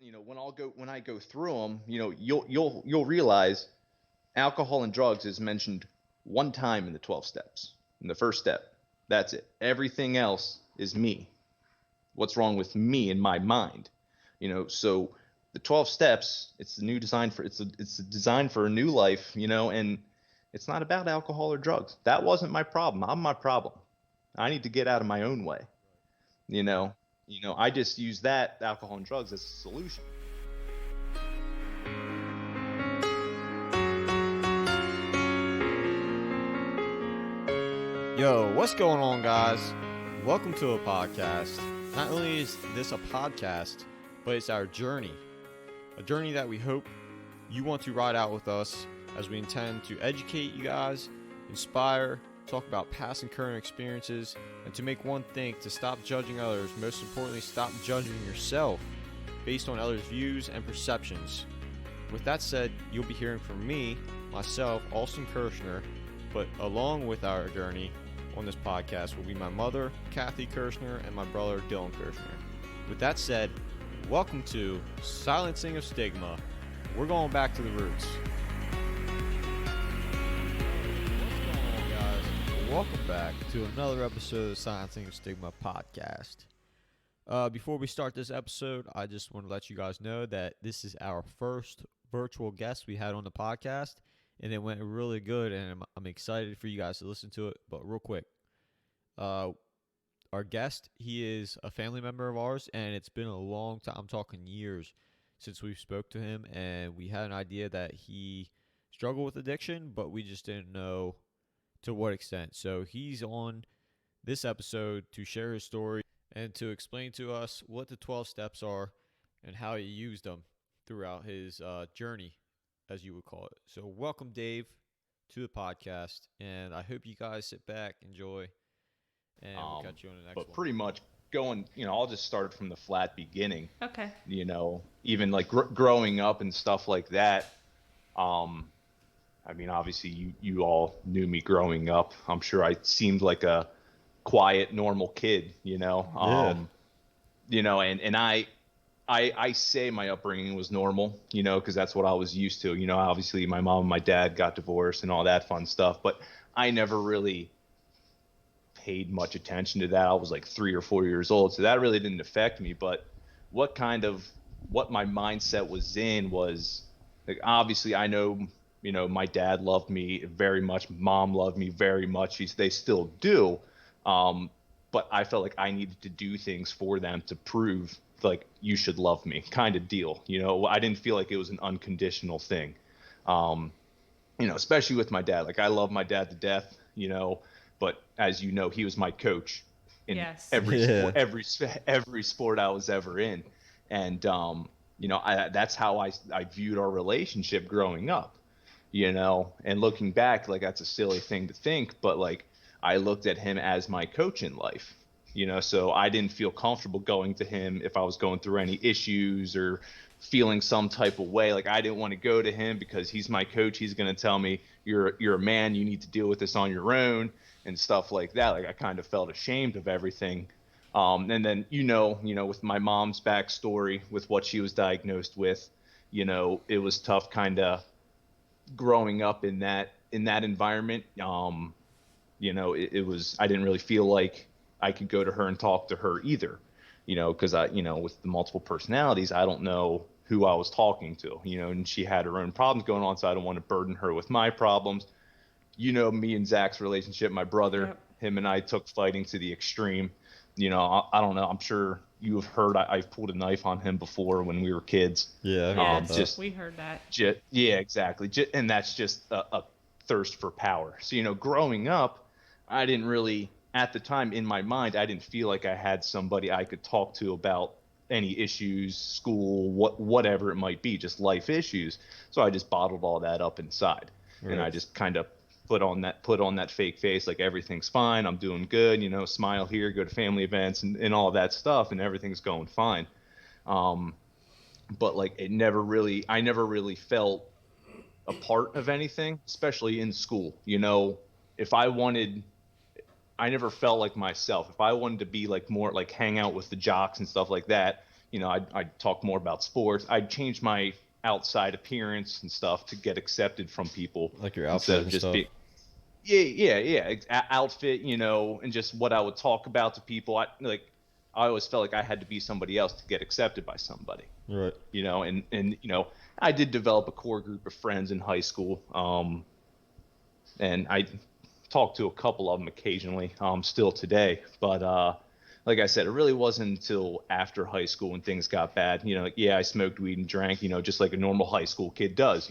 when I go through them, you'll realize alcohol and drugs is mentioned one time in the 12 steps. In the first step, that's it. Everything else is me. What's wrong with me in my mind? So the 12 steps, it's the new design for it's a design for a new life, and it's not about alcohol or drugs. That wasn't my problem. I'm my problem. I need to get out of my own way. You know, I just use that alcohol and drugs as a solution. Yo, what's going on, guys? Welcome to a podcast. Not only is this a podcast, but it's our journey. A journey that we hope you want to ride out with us, as we intend to educate you guys, inspire, talk about past and current experiences, and to make one thing: to stop judging others. Most importantly, stop judging yourself based on others' views and perceptions. With that said, you'll be hearing from me, myself, Austin Kirshner, but along with our journey on this podcast will be my mother, Kathy Kirshner, and my brother, Dylan Kirshner. With that said, welcome to Silencing of Stigma. We're going back to the roots. What's going on, guys? Welcome back to another episode of Silencing of Stigma podcast. Before we start this episode, I just want to let you guys know that this is our first virtual guest we had on the podcast, and it went really good, and I'm excited for you guys to listen to it. But real quick, our guest, he is a family member of ours, and it's been a long time, I'm talking years, since we spoke to him, and we had an idea that he struggled with addiction, but we just didn't know to what extent. So he's on this episode to share his story and to explain to us what the 12 steps are and how he used them throughout his journey, as you would call it. So welcome, Dave, to the podcast, and I hope you guys sit back, enjoy, and we'll catch you on the next one. But pretty much going, I'll just start from the flat beginning. Okay. Even like growing up and stuff like that. Obviously you all knew me growing up. I'm sure I seemed like a quiet, normal kid, Yeah. And I say my upbringing was normal, because that's what I was used to. Obviously my mom and my dad got divorced and all that fun stuff, but I never really paid much attention to that. I was like 3 or 4 years old, so that really didn't affect me. But what my mindset was in was, like, obviously I know, my dad loved me very much. Mom loved me very much. They still do. But I felt like I needed to do things for them to prove, like, you should love me kind of deal. I didn't feel like it was an unconditional thing. Especially with my dad. Like, I love my dad to death, but as you know, he was my coach in Yes. every sport I was ever in. And, that's how I viewed our relationship growing up, and looking back, like, that's a silly thing to think, but like, I looked at him as my coach in life, so I didn't feel comfortable going to him if I was going through any issues or feeling some type of way. Like, I didn't want to go to him because he's my coach. He's going to tell me, you're a man, you need to deal with this on your own and stuff like that. Like, I kind of felt ashamed of everything. And then, with my mom's backstory, with what she was diagnosed with, it was tough kind of growing up in that environment. It was, I didn't really feel like I could go to her and talk to her either, because with the multiple personalities, I don't know who I was talking to, and she had her own problems going on, so I don't want to burden her with my problems. Me and Zach's relationship, my brother, Yep. Him and I took fighting to the extreme. I don't know. I'm sure you have heard I've pulled a knife on him before when we were kids. Yeah. Yes, we heard that. Yeah, exactly. And that's just a thirst for power. So, growing up, I didn't really, at the time in my mind, I didn't feel like I had somebody I could talk to about any issues, school, whatever it might be, just life issues. So I just bottled all that up inside. Right. And I just kind of put on that fake face, like everything's fine, I'm doing good, smile here, go to family events and all that stuff, and everything's going fine. But like, I never really felt a part of anything, especially in school. I never felt like myself. If I wanted to be like more like hang out with the jocks and stuff like that, I'd talk more about sports. I'd change my outside appearance and stuff to get accepted from people Like your instead outfit of and just stuff. being, yeah, outfit, and just what I would talk about to people. I always felt like I had to be somebody else to get accepted by somebody, Right. and I did develop a core group of friends in high school, and I talked to a couple of them occasionally, still today. But like I said, it really wasn't until after high school when things got bad. Like, yeah, I smoked weed and drank, just like a normal high school kid does.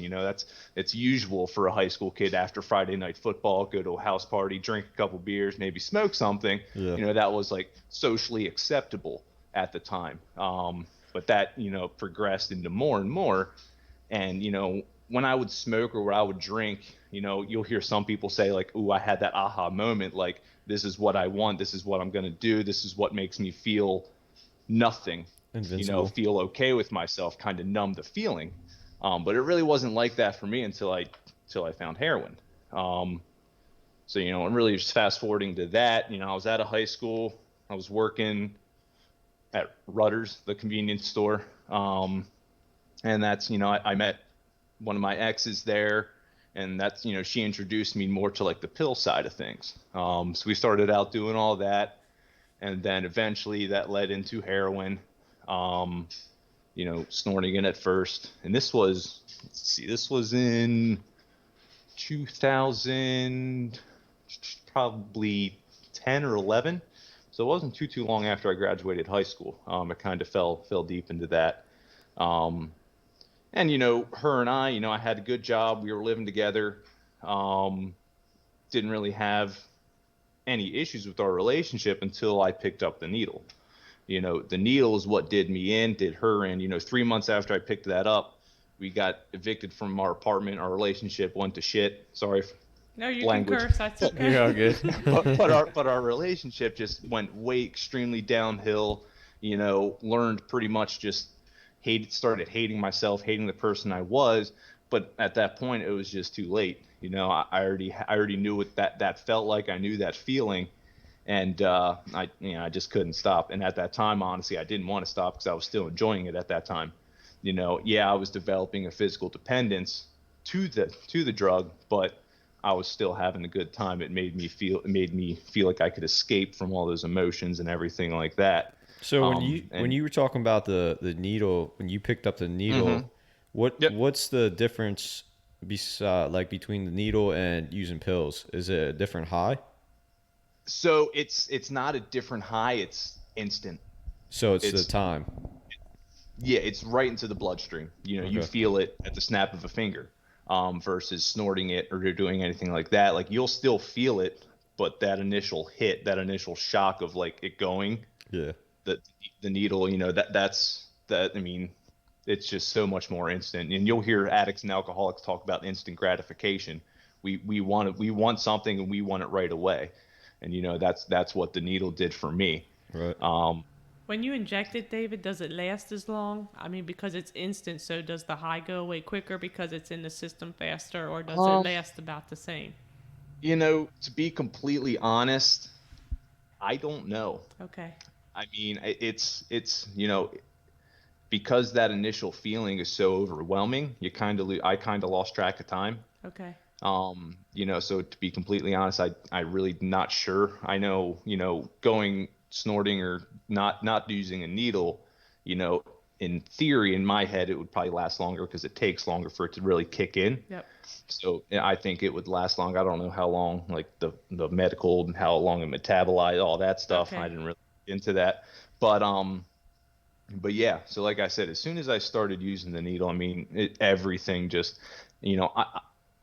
It's usual for a high school kid after Friday night football, go to a house party, drink a couple beers, maybe smoke something. Yeah. That was like socially acceptable at the time. But that, progressed into more and more. And, when I would smoke or when I would drink, you'll hear some people say, like, "Ooh, I had that aha moment. Like, this is what I want. This is what I'm going to do. This is what makes me feel nothing, Invincible. feel okay with myself," kind of numb the feeling. But it really wasn't like that for me until I found heroin. So, and really just fast forwarding to that, I was out of high school. I was working at Rutter's, the convenience store. And that's, I met one of my exes there, and that's, she introduced me more to like the pill side of things. So we started out doing all that, and then eventually that led into heroin. um, Snorting it at first. And this was, let's see, this was in 2000, probably 10 or 11. So it wasn't too long after I graduated high school. I kind of fell deep into that. Um, and her and I had a good job. We were living together. Um, didn't really have any issues with our relationship until I picked up the needle. The needle is what did me in, did her in. 3 months after I picked that up, we got evicted from our apartment. Our relationship went to shit. Sorry for No, you can language, curse. That's but okay. You're all good. but our relationship just went way extremely downhill. Learned pretty much just started hating myself, hating the person I was. But at that point, it was just too late. I already knew what that felt like. I knew that feeling, and I just couldn't stop. And at that time, honestly, I didn't want to stop because I was still enjoying it at that time. Yeah, I was developing a physical dependence to the drug, but I was still having a good time. It made me feel like I could escape from all those emotions and everything like that. So when And you were talking about the needle, when you picked up the hmm needle, yep. what's the difference like between the needle and using pills? Is it a different high? So it's not a different high. It's instant. So it's the It's time. Yeah, it's right into the bloodstream. You Okay. feel it at the snap of a finger, versus snorting it or doing anything like that. Like, you'll still feel it, but that initial hit, that initial shock of like it going, Yeah. the the needle, that's that. I mean, it's just so much more instant. And you'll hear addicts and alcoholics talk about instant gratification. We want something and we want it right away. And that's what the needle did for me. Right. Um, When you inject it, David, does it last as long? I mean, because it's instant, so does the high go away quicker because it's in the system faster, or does it um, last about the same? to be completely honest, I don't know. Okay. I mean, it's because that initial feeling is so overwhelming, I kind of lost track of time. Okay. So to be completely honest, I really not sure. I know, going snorting or not using a needle, you know, in theory, in my head, it would probably last longer because it takes longer for it to really kick in. Yep. So yeah, I think it would last long. I don't know how long, like the medical and how long it metabolized, all that stuff. I Okay. didn't really get into that, but yeah. So like I said, as soon as I started using the needle, I mean, everything just, you know,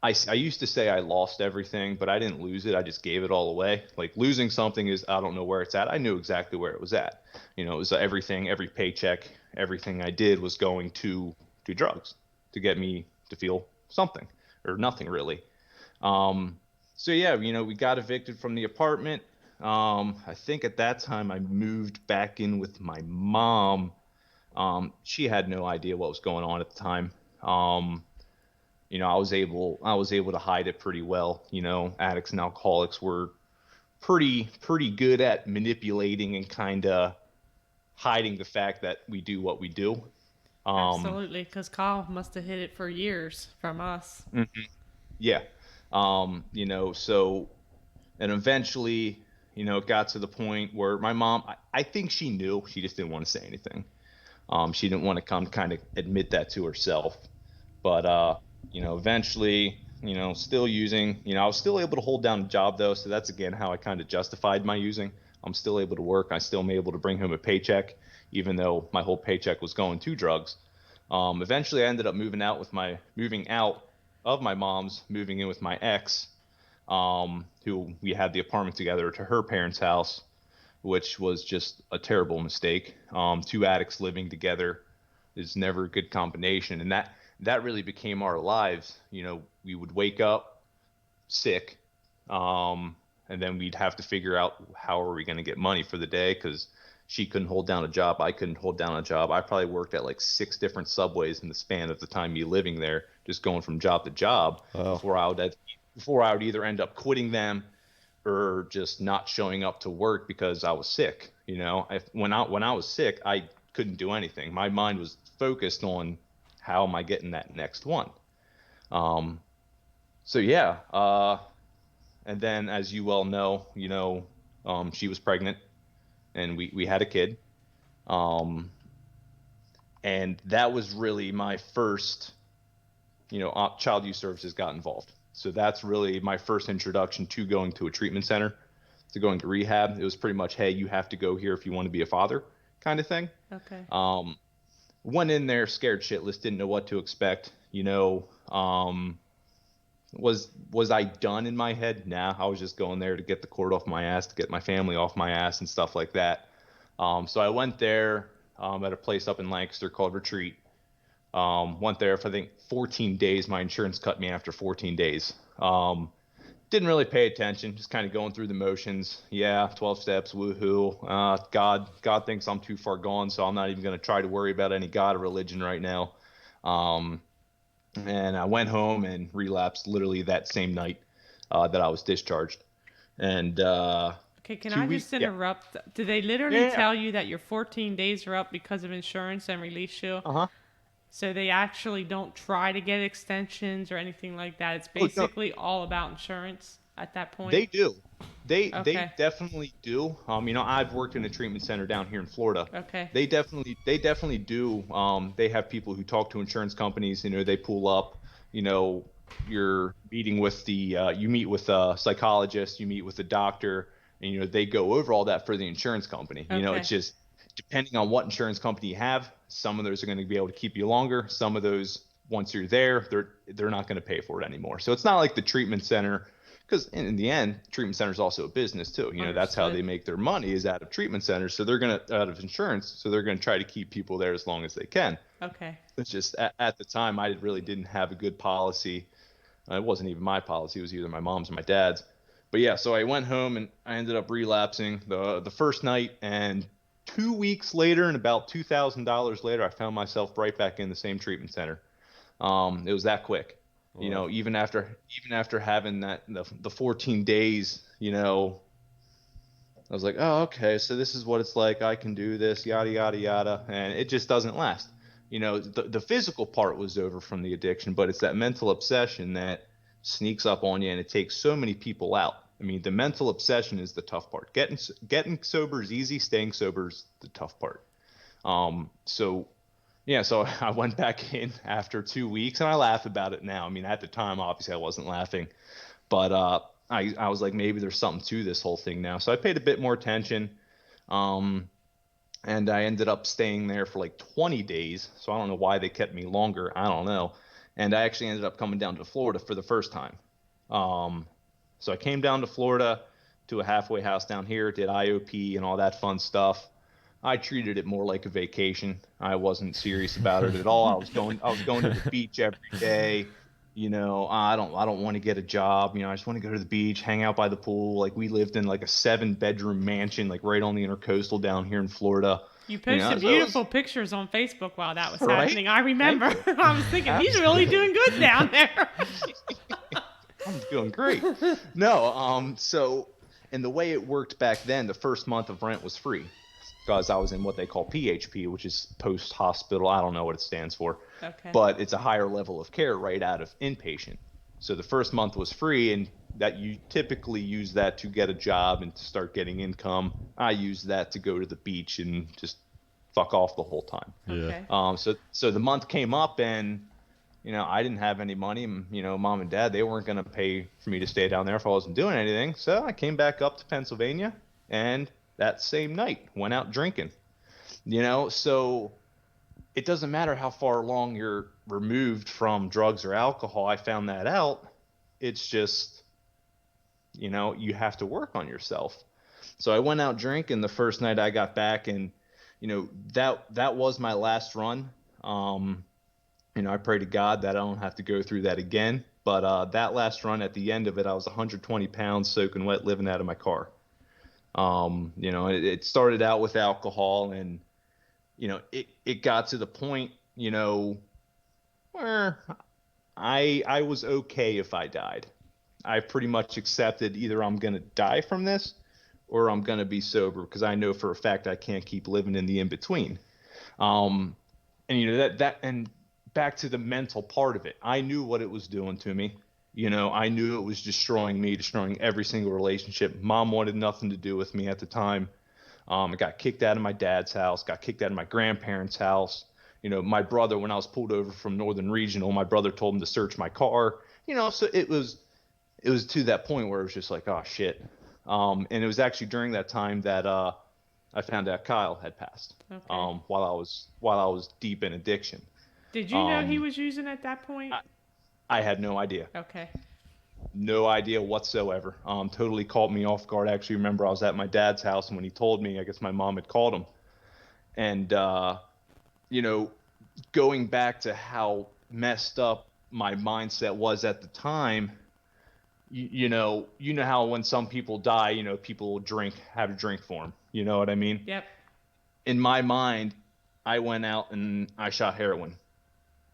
I used to say I lost everything, but I didn't lose it. I just gave it all away. Like, losing something is, I don't know where it's at. I knew exactly where it was at. It was everything, every paycheck, everything I did was going to drugs to get me to feel something or nothing really. Um, so yeah, we got evicted from the apartment. I think at that time I moved back in with my mom. She had no idea what was going on at the time. I was able to hide it pretty well. Addicts and alcoholics were pretty good at manipulating and kind of hiding the fact that we do what we do. Absolutely, because Kyle must have hid it for years from us. Mhm. Yeah. So, and eventually, it got to the point where my mom, I think she knew, she just didn't want to say anything. She didn't want to come kind of admit that to herself. But, eventually, still using, I was still able to hold down a job though. So that's again how I kind of justified my using. I'm still able to work. I still am able to bring home a paycheck, even though my whole paycheck was going to drugs. Eventually, I ended up moving out of my mom's, moving in with my ex, who we had the apartment together, to her parents' house, which was just a terrible mistake. Two addicts living together is never a good combination, and that really became our lives. We would wake up sick, and then we'd have to figure out how are we going to get money for the day because she couldn't hold down a job. I couldn't hold down a job. I probably worked at like 6 different Subways in the span of the time me living there, just going from job to job Oh, before I would either end up quitting them or just not showing up to work because I was sick. When I was sick, I couldn't do anything. My mind was focused on how am I getting that next one. Um, so yeah, and then as you well know, she was pregnant and we had a kid. Um, and that was really my first, child youth services got involved. So that's really my first introduction to going to a treatment center, to going to rehab. It was pretty much, hey, you have to go here if you want to be a father, kind of thing. Okay. Went in there scared shitless, didn't know what to expect. Was I done in my head? Nah, I was just going there to get the cord off my ass, to get my family off my ass and stuff like that. So I went there at a place up in Lancaster called Retreat. Went there for I think 14 days. My insurance cut me after 14 days. Didn't really pay attention, just kind of going through the motions. Yeah, 12 steps, woohoo. God thinks I'm too far gone, so I'm not even going to try to worry about any God or religion right now. And I went home and relapsed literally that same night that I was discharged. And Okay, can I 2 weeks, just yeah, interrupt? Do they literally yeah, yeah. tell you that your 14 days are up because of insurance and release you? Uh-huh. So they actually don't try to get extensions or anything like that. It's Oh no, basically all about insurance at that point. they do. They Okay. definitely do. I've worked in a treatment center down here in Florida. Okay. They definitely do. They have people who talk to insurance companies. They pull up. You know, you're meeting with you meet with a psychologist, you meet with a doctor, and they go over all that for the insurance company. It's Okay. just depending on what insurance company you have. Some of those are going to be able to keep you longer. Some of those, once you're there, they're not going to pay for it anymore. So it's not like the treatment center, because in the end, treatment center is also a business too. That's how Understood. they make their money, is out of treatment centers. So they're going to out of insurance. So they're going to try to keep people there as long as they can. Okay. It's just at the time I really didn't have a good policy. It wasn't even my policy. It was either my mom's or my dad's. But yeah, so I went home and I ended up relapsing the first night, and 2 weeks later, and about $2,000 later, I found myself right back in the same treatment center. It was that quick. well, Even after having the 14 days, I was like, oh, okay, so this is what it's like. I can do this, yada yada yada, and it just doesn't last. The physical part was over from the addiction, but it's that mental obsession that sneaks up on you, and it takes so many people out. I mean, the mental obsession is the tough part. Getting sober is easy. Staying sober is the tough part. So yeah, so I went back in after 2 weeks, and I laugh about it now. I mean, at the time, obviously, I wasn't laughing, but I was like, maybe there's something to this whole thing now. So I paid a bit more attention, um, and I ended up staying there for like 20 days. So I don't know why they kept me longer. I don't know. And I actually ended up coming down to Florida for the first time. Um, so I came down to Florida to a halfway house down here, did IOP and all that fun stuff. I treated it more like a vacation. I wasn't serious about it at all. I was going to the beach every day. I don't want to get a job. I just want to go to the beach, hang out by the pool. Like, we lived in like a 7-bedroom mansion, like right on the intercoastal down here in Florida. You posted So it was beautiful pictures on Facebook while that was right. happening. I Thank remember. you. I was thinking he's really doing Absolutely. good down there. I'm doing great. No, so and the way it worked back then, the first month of rent was free. because I was in what they call PHP, which is post hospital. I don't know what it stands for, Okay. but it's a higher level of care right out of inpatient. So the first month was free, and that you typically use that to get a job and to start getting income. I used that to go to the beach and just fuck off the whole time. Yeah. Okay. So the month came up, and I didn't have any money. And, mom and dad, they weren't going to pay for me to stay down there if I wasn't doing anything. So I came back up to Pennsylvania, and that same night went out drinking. So it doesn't matter how far along you're removed from drugs or alcohol. I found that out. It's just, you have to work on yourself. So I went out drinking the first night I got back, and that was my last run. I pray to God that I don't have to go through that again. But that last run, at the end of it, I was 120 pounds soaking wet, living out of my car. It started out with alcohol, and it got to the point, where I was okay if I died. I pretty much accepted either I'm going to die from this or I'm going to be sober, because I know for a fact I can't keep living in the in between. And and back to the mental part of it, I knew what it was doing to me. I knew it was destroying me, destroying every single relationship. Mom wanted nothing to do with me at the time. I got kicked out of my dad's house, got kicked out of my grandparents' house. My brother, when I was pulled over from Northern Regional, my brother told him to search my car. So it was to that point where it was just like, oh shit. And it was actually during that time that I found out Kyle had passed. Okay. While I was deep in addiction. Did you know he was using at that point? I had no idea. Okay. No idea whatsoever. Totally caught me off guard. I actually remember I was at my dad's house, and when he told me, I guess my mom had called him. And, going back to how messed up my mindset was at the time, you know how when some people die, people will have a drink for them. You know what I mean? Yep. In my mind, I went out and I shot heroin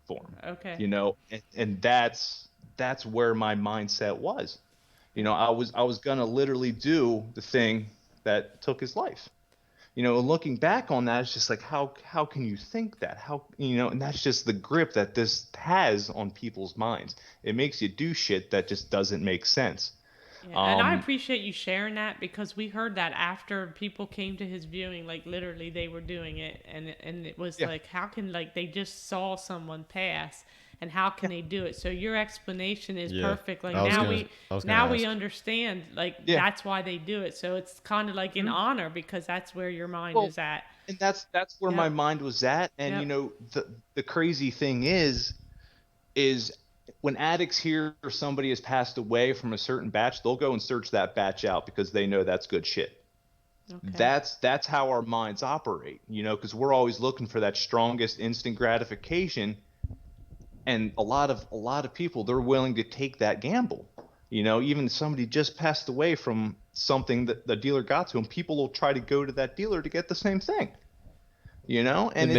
for him. Okay. And that's where my mindset was. I was gonna literally do the thing that took his life. Looking back on that, it's just like, how can you think that? And that's just the grip that this has on people's minds. It makes you do shit that just doesn't make sense. Yeah, and I appreciate you sharing that, because we heard that after people came to his viewing, like literally they were doing it, and it was like, how can, like, they just saw someone pass, and how can they do it? So your explanation is perfect. Like, now we understand, like, that's why they do it. So it's kind of like an honor, because that's where your mind is at. And that's where my mind was at. And the crazy thing is when addicts hear somebody has passed away from a certain batch, they'll go and search that batch out, because they know that's good shit. Okay. That's how our minds operate, because we're always looking for that strongest instant gratification. And a lot of people, they're willing to take that gamble. Even somebody just passed away from something that the dealer got to him, people will try to go to that dealer to get the same thing. And it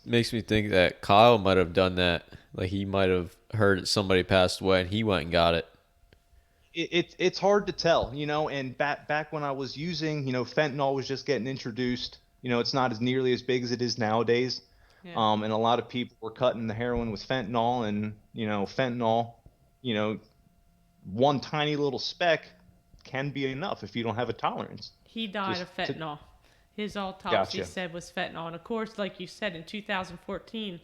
makes me think that Kyle might have done that. Like, he might have heard somebody passed away and he went and got it. It's hard to tell, and back when I was using, fentanyl was just getting introduced. It's not as nearly as big as it is nowadays. Yeah. And a lot of people were cutting the heroin with fentanyl, and, fentanyl, one tiny little speck can be enough if you don't have a tolerance. He died of fentanyl. His autopsy said was fentanyl. And of course, like you said, in 2014,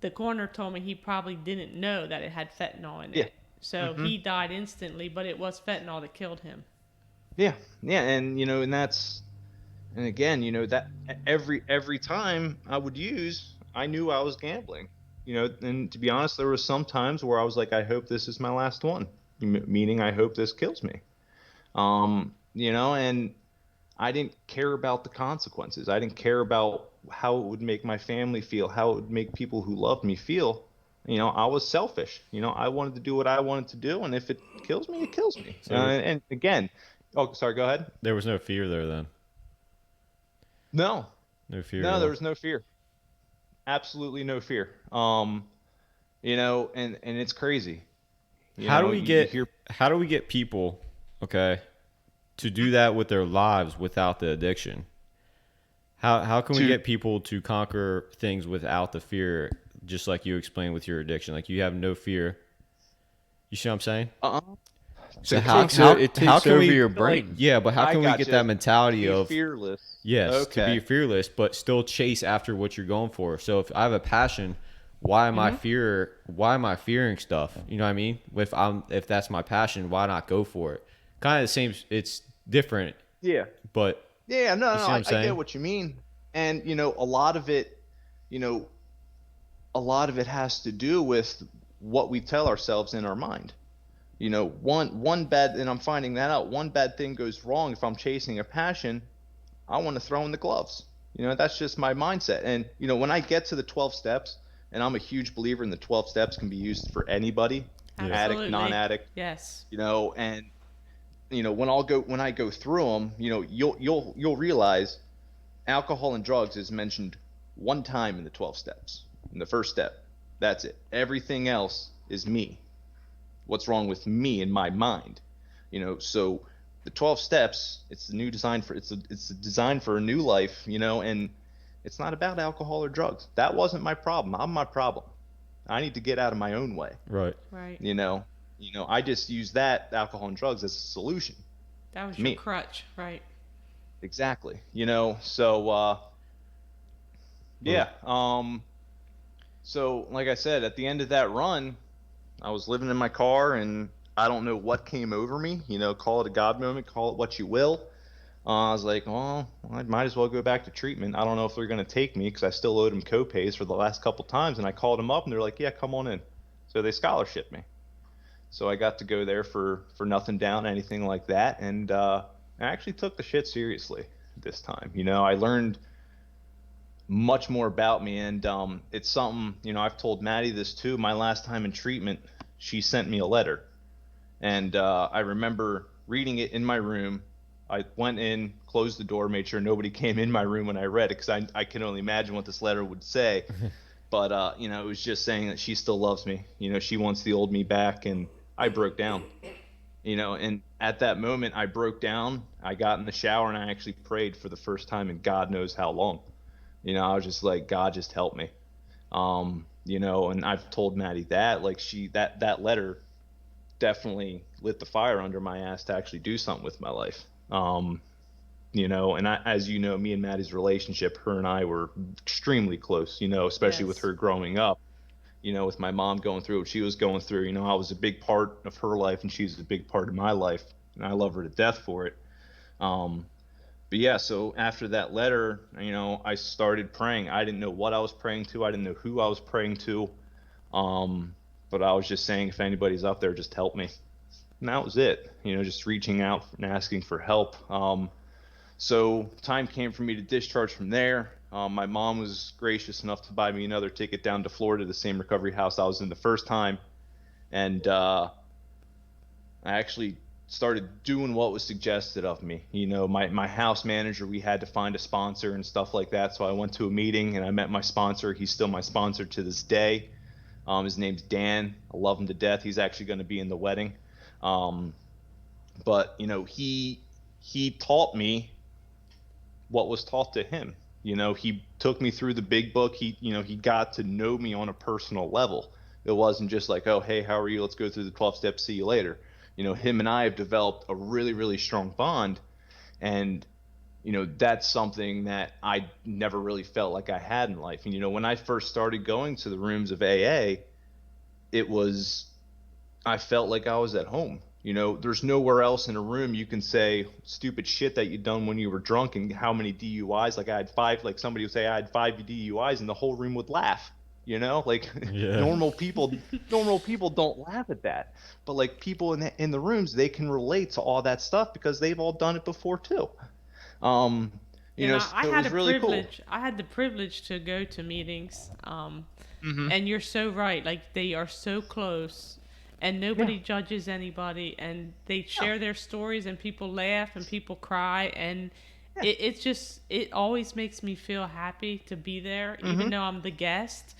the coroner told me he probably didn't know that it had fentanyl in it. So he died instantly, but it was fentanyl that killed him. Yeah. Yeah. And, and again, that every time I would use, I knew I was gambling, and to be honest, there were some times where I was like, I hope this is my last one, meaning I hope this kills me. And I didn't care about the consequences. I didn't care about how it would make my family feel, how it would make people who loved me feel. I was selfish. I wanted to do what I wanted to do, and if it kills me, it kills me. So, and again, sorry, go ahead. There was no fear there then. No fear. No, there was no fear. Absolutely no fear. And it's crazy. How do we get people, okay, to do that with their lives without the addiction? How can we to get people to conquer things without the fear, just like you explained with your addiction? Like you have no fear. You see what I'm saying? uh So to It how takes conquer, how it how takes can over we? your like, brain. Yeah, but how I can we get that gotcha, to mentality be of fearless. yes, to be Okay. fearless, but still chase after what you're going for? So if I have a passion, why am I fear? Why am I fearing stuff? You know what I mean? If that's my passion, why not go for it? Kind of the same. It's different, Yeah. but Yeah, no, you no, see what I'm I get saying? what you mean. And, a lot of it, you know, a lot of it has to do with what we tell ourselves in our mind. One bad, and I'm finding that out, one bad thing goes wrong if I'm chasing a passion, I want to throw in the gloves. That's just my mindset. And, when I get to the 12 steps, and I'm a huge believer in the 12 steps can be used for anybody, Yeah. addict, Absolutely. non-addict, Yes. and when I go through them, you'll realize alcohol and drugs is mentioned one time in the 12 steps. In the first step, that's it. Everything else is me. What's wrong with me in my mind? So the 12 steps, it's the new design for it's a design for a new life, and it's not about alcohol or drugs. That wasn't my problem. I'm my problem. I need to get out of my own way. Right. Right. You know, I just use that alcohol and drugs as a solution That was to your me. crutch. Right. Exactly. So Well, yeah. So like I said, at the end of that run, I was living in my car and I don't know what came over me, call it a God moment, call it what you will. I was like, well, I might as well go back to treatment. I don't know if they're going to take me because I still owed them co-pays for the last couple times. And I called them up and they're like, yeah, come on in. So they scholarshiped me. So I got to go there for nothing down, anything like that. And I actually took the shit seriously this time. I learned much more about me. And it's something, I've told Maddie this too. My last time in treatment, she sent me a letter. And I remember reading it in my room. I went in, closed the door, made sure nobody came in my room when I read it because I can only imagine what this letter would say. But, it was just saying that she still loves me. She wants the old me back. And I broke down, and at that moment I broke down. I got in the shower and I actually prayed for the first time in God knows how long. I was just like, God, just help me. And I've told Maddie that, like, that letter definitely lit the fire under my ass to actually do something with my life. And as me and Maddie's relationship, her and I were extremely close, especially with Yes. her growing up, with my mom going through what she was going through. I was a big part of her life and she's a big part of my life, and I love her to death for it. But yeah, so after that letter, I started praying. I didn't know what I was praying to. I didn't know who I was praying to. But I was just saying, if anybody's up there, just help me. And that was it, just reaching out and asking for help. So time came for me to discharge from there. My mom was gracious enough to buy me another ticket down to Florida, the same recovery house I was in the first time. And I actually started doing what was suggested of me. My house manager, we had to find a sponsor and stuff like that. So I went to a meeting and I met my sponsor. He's still my sponsor to this day. His name's Dan. I love him to death. He's actually going to be in the wedding. But he taught me what was taught to him. He took me through the big book. He got to know me on a personal level. It wasn't just like, oh, hey, how are you? Let's go through the 12 steps. See you later. Him and I have developed a really, really strong bond. And, that's something that I never really felt like I had in life. And, when I first started going to the rooms of AA, I felt like I was at home. There's nowhere else in a room you can say stupid shit that you done when you were drunk and how many DUIs. Like I had 5, like somebody would say I had 5 DUIs and the whole room would laugh. Like yeah. normal people don't laugh at that. But like people in the rooms, they can relate to all that stuff because they've all done it before too. And So I it had was a really cool. privilege. I had the privilege to go to meetings. Mm-hmm. And you're so right. Like they are so close, and nobody Yeah. judges anybody, and they Yeah. share their stories, and people laugh, and people cry, and Yeah. it always makes me feel happy to be there, even Mm-hmm. though I'm the guest.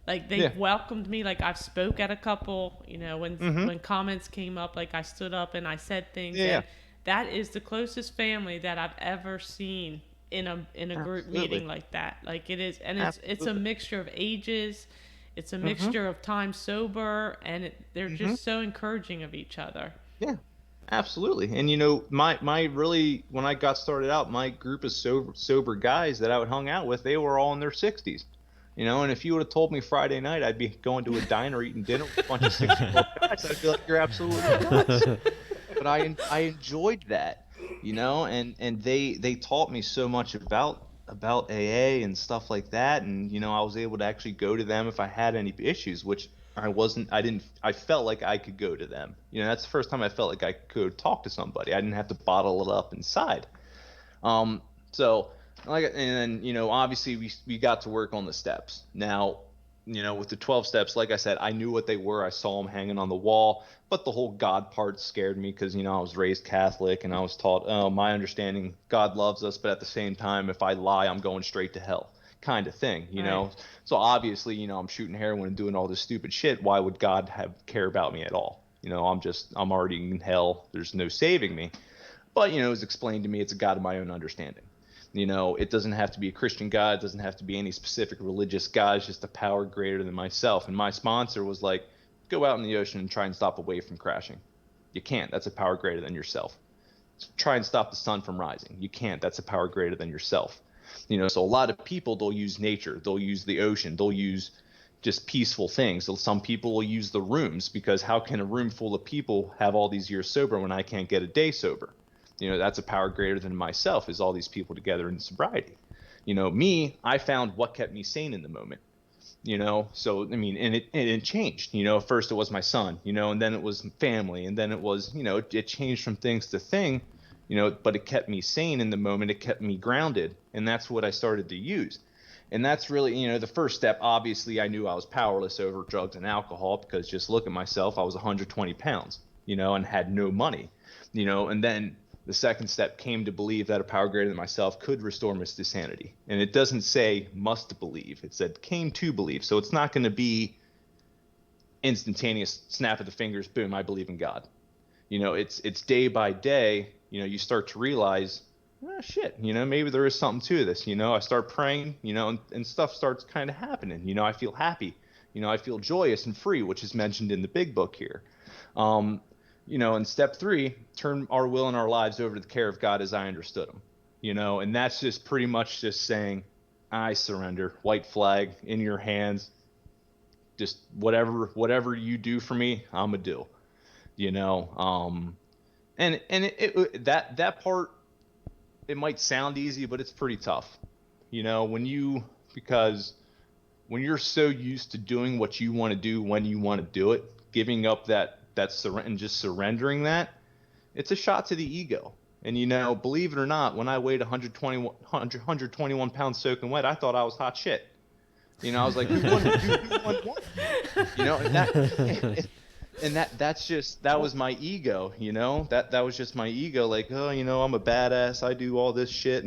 Like Yeah. they've welcomed me. Like I've spoke at a couple. Mm-hmm. When comments came up, like I stood up and I said things, Yeah. and that is the closest family that I've ever seen in a group Absolutely. meeting like that. Like it is, and it's a Absolutely. mixture of ages, it's a Mm-hmm. mixture of time sober, and they're Mm-hmm. just so encouraging of each other. Yeah. Absolutely. And my really when I got started out, my group of sober guys that I would hung out with, they were all in their 60s. And if you would have told me Friday night I'd be going to a diner eating dinner with a bunch of 60-year-old guys, I'd be like, you're absolutely nuts. But I enjoyed that, and they taught me so much about AA and stuff like that, and I was able to actually go to them if I had any issues, which I felt like I could go to them. That's the first time I felt like I could talk to somebody. I didn't have to bottle it up inside. Um, so and then obviously we got to work on the steps. Now, with the 12 steps, like I said, I knew what they were. I saw them hanging on the wall, but the whole God part scared me because I was raised Catholic and I was taught, oh, my understanding, God loves us, but at the same time, if I lie, I'm going straight to hell, kind of thing. Right. So obviously, I'm shooting heroin and doing all this stupid shit. Why would God have care about me at all? I'm already in hell. There's no saving me. But it was explained to me it's a God of my own understanding. It doesn't have to be a Christian God, it doesn't have to be any specific religious God, it's just a power greater than myself. And my sponsor was like, go out in the ocean and try and stop a wave from crashing. You can't. That's a power greater than yourself. Try and stop the sun from rising. You can't. That's a power greater than yourself. So a lot of people, they'll use nature, they'll use the ocean, they'll use just peaceful things. So some people will use the rooms because how can a room full of people have all these years sober when I can't get a day sober? That's a power greater than myself, is all these people together in sobriety. Me, I found what kept me sane in the moment. So I mean, and it changed. First it was my son, and then it was family, and then it was, it changed from things to thing, but it kept me sane in the moment. It kept me grounded, and that's what I started to use. And that's really, the first step. Obviously, I knew I was powerless over drugs and alcohol because just look at myself, I was 120 pounds, and had no money, and then the second step came to believe that a power greater than myself could restore me to sanity. And it doesn't say must believe. It said came to believe. So it's not going to be instantaneous snap of the fingers, boom, I believe in God. It's day by day, you start to realize, oh, shit, maybe there is something to this. I start praying, and stuff starts kind of happening. I feel happy. I feel joyous and free, which is mentioned in the big book here. And step 3, turn our will and our lives over to the care of God as I understood them. And that's just pretty much just saying, I surrender, white flag in your hands. Just whatever you do for me, I'm gonna do. That part, it might sound easy, but it's pretty tough. Because when you're so used to doing what you want to do when you want to do it, giving up and just surrendering that, it's a shot to the ego. And believe it or not, when I weighed 121 pounds soaking wet, I thought I was hot shit. I was like, who wouldn't want? That was my ego. That was just my ego. Like, oh, I'm a badass. I do all this shit.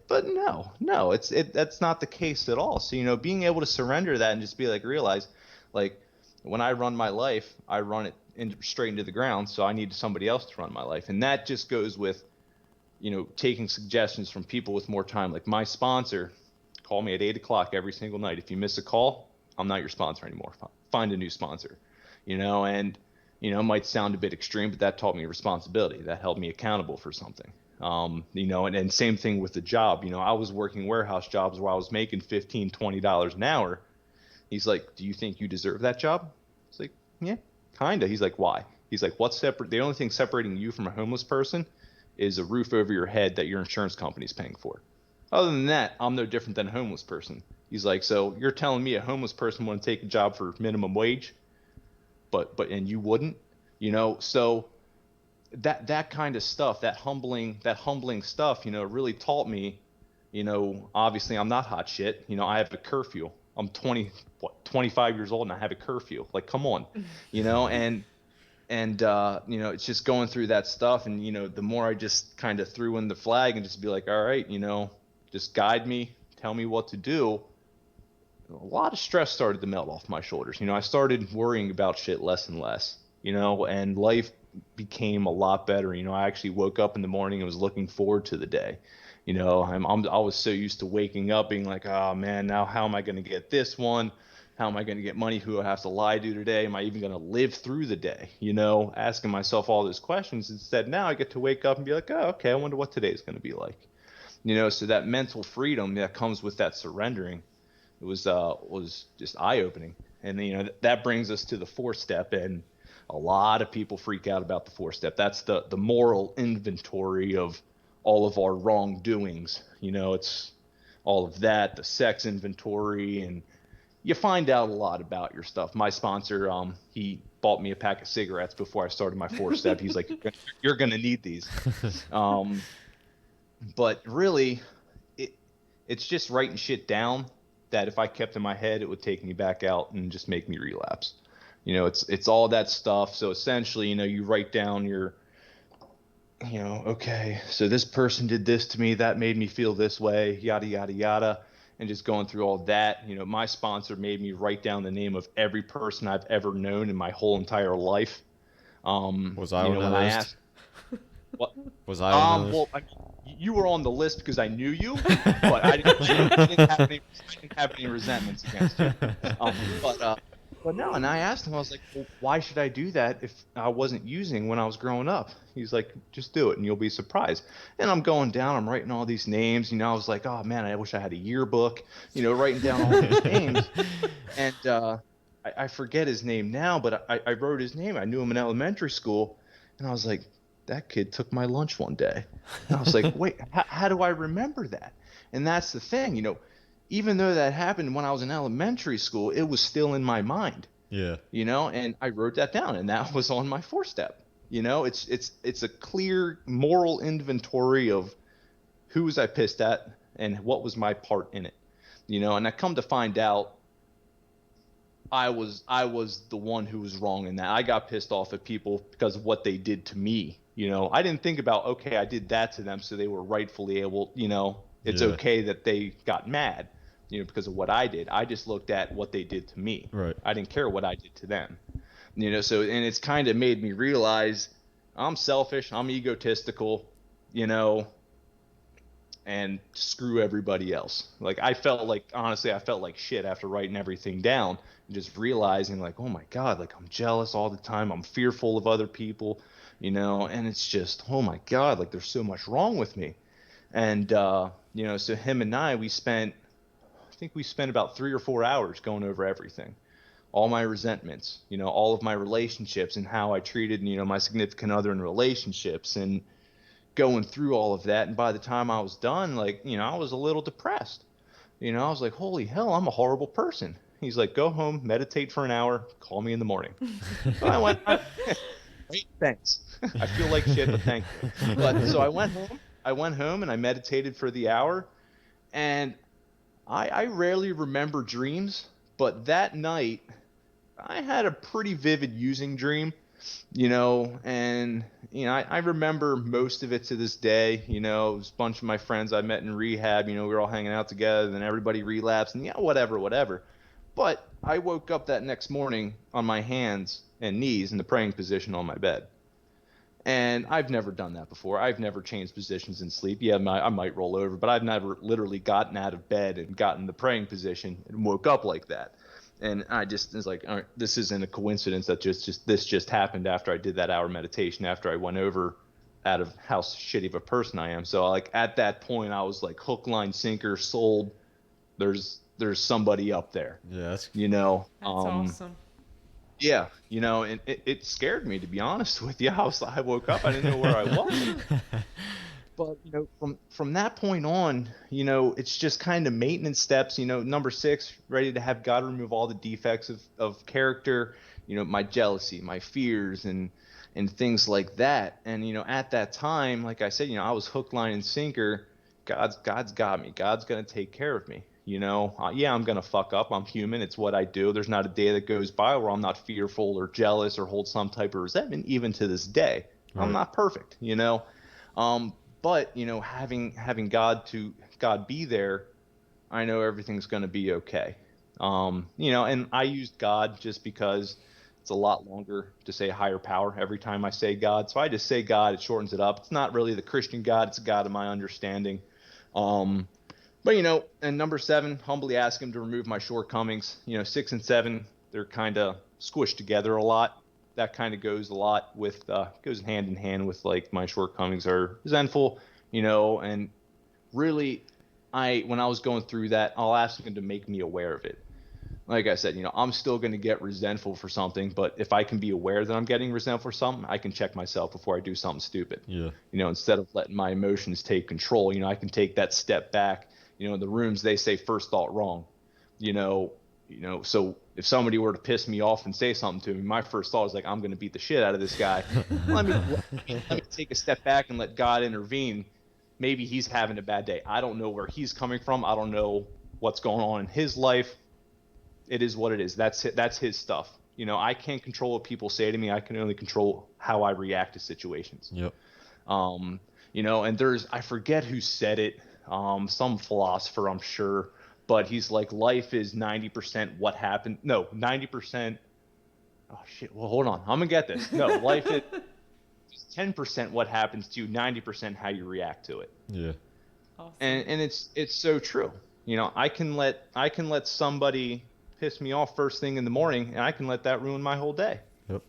But no, that's not the case at all. So being able to surrender that and just be like, realize, like, when I run my life, I run it straight into the ground. So I need somebody else to run my life. And that just goes with, taking suggestions from people with more time. Like my sponsor, call me at 8 o'clock every single night. If you miss a call, I'm not your sponsor anymore. Find a new sponsor, and, it might sound a bit extreme, but that taught me responsibility. That held me accountable for something. And same thing with the job. I was working warehouse jobs where I was making $15, $20 an hour. He's like, do you think you deserve that job? It's like, yeah, kinda. He's like, why? He's like, the only thing separating you from a homeless person is a roof over your head that your insurance company's paying for. Other than that, I'm no different than a homeless person. He's like, so you're telling me a homeless person want to take a job for minimum wage, and you wouldn't, so that kind of stuff, that humbling stuff, really taught me, obviously I'm not hot shit. I have a curfew. I'm 25 years old and I have a curfew. Like, come on, and it's just going through that stuff. And, the more I just kind of threw in the flag and just be like, all right, just guide me, tell me what to do. A lot of stress started to melt off my shoulders. I started worrying about shit less and less, and life became a lot better. I actually woke up in the morning and was looking forward to the day. I was so used to waking up being like, oh man, now how am I going to get this one? How am I going to get money? Who do I have to lie to today? Am I even going to live through the day? Asking myself all those questions. Instead, now I get to wake up and be like, oh, okay, I wonder what today's going to be like. So that mental freedom that comes with that surrendering, it was just eye opening. And that brings us to the 4-step, and a lot of people freak out about the 4-step. That's the moral inventory of all of our wrongdoings. It's all of that, the sex inventory, and you find out a lot about your stuff. My sponsor, he bought me a pack of cigarettes before I started my 4-step. He's like, you're gonna need these. But really, it's just writing shit down that if I kept in my head, it would take me back out and just make me relapse. It's all that stuff. So essentially, you write down your, okay, so this person did this to me, that made me feel this way, yada, yada, yada. And just going through all that, my sponsor made me write down the name of every person I've ever known in my whole entire life. Was I on that list? What? Was I on that list? Well, you were on the list because I knew you, but I didn't have any resentments against you. But no, and I asked him, I was like, well, why should I do that if I wasn't using when I was growing up? He's like, just do it and you'll be surprised. And I'm going down, I'm writing all these names. I was like, oh man, I wish I had a yearbook, writing down all these names. And I forget his name now, but I wrote his name. I knew him in elementary school. And I was like, that kid took my lunch one day. And I was like, wait, how do I remember that? And that's the thing, even though that happened when I was in elementary school, it was still in my mind. Yeah. And I wrote that down, and that was on my 4-step. It's a clear moral inventory of who was I pissed at and what was my part in it. And I come to find out I was the one who was wrong in that. I got pissed off at people because of what they did to me. I didn't think about, okay, I did that to them, so they were rightfully able, it's okay that they got mad, because of what I did. I just looked at what they did to me. Right. I didn't care what I did to them. So, and it's kind of made me realize I'm selfish, I'm egotistical, and screw everybody else. Like honestly, I felt like shit after writing everything down and just realizing like, oh my God, like I'm jealous all the time. I'm fearful of other people, and it's just, oh my God, like there's so much wrong with me. And, so him and I think we spent about 3 or 4 hours going over everything, all my resentments, all of my relationships and how I treated, my significant other in relationships, and going through all of that. And by the time I was done, like, I was a little depressed. I was like, holy hell, I'm a horrible person. He's like, go home, meditate for an hour, call me in the morning. So I went, great, thanks. I feel like shit, but thank you. But so I went home and I meditated for the hour, and I rarely remember dreams, but that night I had a pretty vivid using dream, and I remember most of it to this day. It was a bunch of my friends I met in rehab, we were all hanging out together, then everybody relapsed, and whatever. But I woke up that next morning on my hands and knees in the praying position on my bed. And I've never done that before. I've never changed positions in sleep. Yeah, I might roll over, but I've never literally gotten out of bed and gotten the praying position and woke up like that. And I just was like, all right, this isn't a coincidence that this just happened after I did that hour meditation, after I went over out of how shitty of a person I am. So like at that point, I was like hook, line, sinker, sold. There's somebody up there. Yes. That's awesome. Yeah, and it scared me, to be honest with you. I woke up, I didn't know where I was. But from that point on, it's just kind of maintenance steps. Number 6, ready to have God remove all the defects of character. My jealousy, my fears, and things like that. And at that time, like I said, I was hook, line, and sinker. God's got me. God's gonna take care of me. Yeah, I'm gonna fuck up. I'm human. It's what I do. There's not a day that goes by where I'm not fearful or jealous or hold some type of resentment. Even to this day, right. I'm not perfect. But having God be there, I know everything's gonna be okay. And I used God just because it's a lot longer to say higher power every time I say God. So I just say God. It shortens it up. It's not really the Christian God. It's a God of my understanding. Um, but and number 7, humbly ask him to remove my shortcomings. 6 and 7, they're kind of squished together a lot. That kind of goes a lot with goes hand in hand with like my shortcomings are resentful, and really, when I was going through that, I'll ask him to make me aware of it. Like I said, I'm still going to get resentful for something, but if I can be aware that I'm getting resentful for something, I can check myself before I do something stupid. Yeah. Instead of letting my emotions take control, I can take that step back. In the rooms they say first thought wrong. So if somebody were to piss me off and say something to me, my first thought is like, I'm going to beat the shit out of this guy. Let me take a step back and let God intervene. Maybe he's having a bad day. I don't know where he's coming from. I don't know what's going on in his life. It is what it is. That's his stuff. I can't control what people say to me. I can only control how I react to situations. Yep. And I forget who said it. Some philosopher, I'm sure, but he's like, life is 90% what happened. No, 90%. Oh shit. Well, hold on. I'm gonna get this. No, life is 10% what happens to you, 90% how you react to it. Yeah. Awesome. And it's so true. I can let somebody piss me off first thing in the morning, and I can let that ruin my whole day. Yep.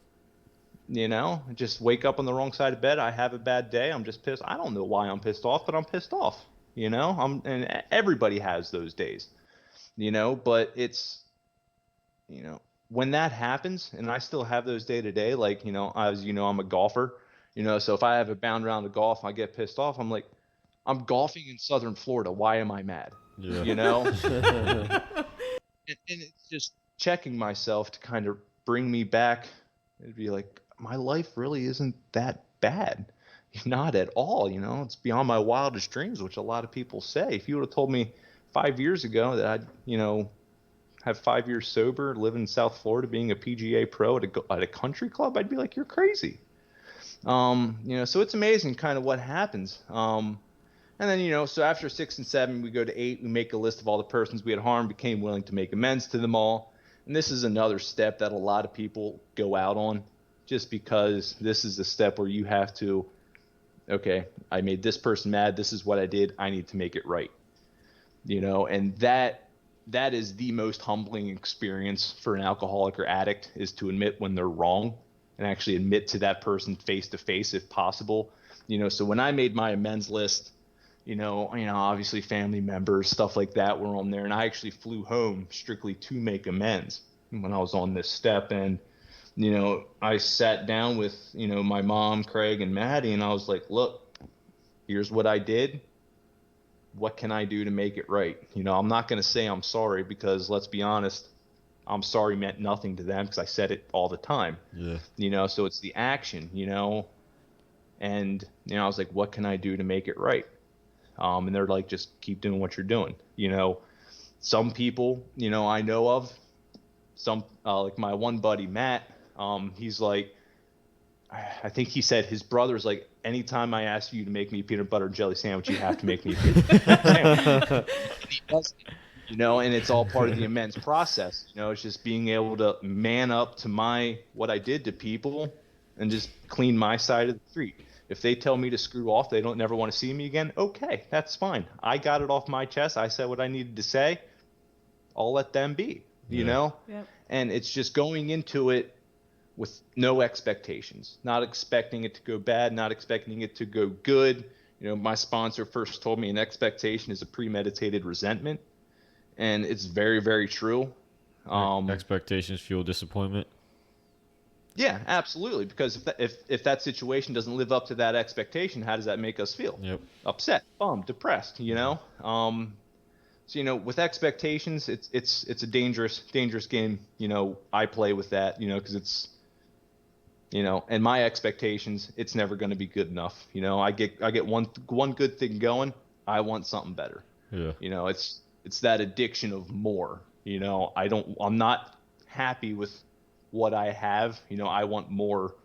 Just wake up on the wrong side of bed. I have a bad day. I'm just pissed. I don't know why I'm pissed off, but I'm pissed off. And everybody has those days. But it's, when that happens, and I still have those day to day, like, as I'm a golfer, so if I have a bound round of golf, and I get pissed off. I'm like, I'm golfing in Southern Florida. Why am I mad? Yeah. And it's just checking myself to kind of bring me back. It'd be like, my life really isn't that bad. Not at all. It's beyond my wildest dreams, which a lot of people say. If you would have told me 5 years ago that I'd, have 5 years sober, live in South Florida, being a PGA pro at a country club, I'd be like, you're crazy. So it's amazing kind of what happens. And then, so after 6 and 7, we go to 8. We make a list of all the persons we had harmed, became willing to make amends to them all. And this is another step that a lot of people go out on, just because this is the step where you have to, okay, I made this person mad. This is what I did. I need to make it right. And that is the most humbling experience for an alcoholic or addict, is to admit when they're wrong and actually admit to that person face to face if possible. So when I made my amends list, obviously family members, stuff like that were on there. And I actually flew home strictly to make amends when I was on this step. And, I sat down with, my mom, Craig, and Maddie, and I was like, look, here's what I did. What can I do to make it right? I'm not going to say I'm sorry, because let's be honest, I'm sorry meant nothing to them, because I said it all the time. Yeah. So it's the action, and, I was like, what can I do to make it right? And they're like, just keep doing what you're doing. Some people, I know of, some, like my one buddy, Matt, he's like, I think he said his brother's like, anytime I ask you to make me a peanut butter and jelly sandwich, you have to make me a peanut butter sandwich. And he does it, and it's all part of the amends process. It's just being able to man up to what I did to people and just clean my side of the street. If they tell me to screw off, they don't never want to see me again, okay, that's fine. I got it off my chest. I said what I needed to say. I'll let them be, Yep. And it's just going into it with no expectations, not expecting it to go bad, not expecting it to go good. My sponsor first told me an expectation is a premeditated resentment, and it's very, very true. Expectations fuel disappointment. Yeah, absolutely. Because if that situation doesn't live up to that expectation, how does that make us feel? Yep. Upset, bummed, depressed. So with expectations, it's a dangerous game. I play with that. Because it's, and my expectations, it's never going to be good enough. I get one good thing going. I want something better. Yeah. It's that addiction of more. I'm not happy with what I have. I want more.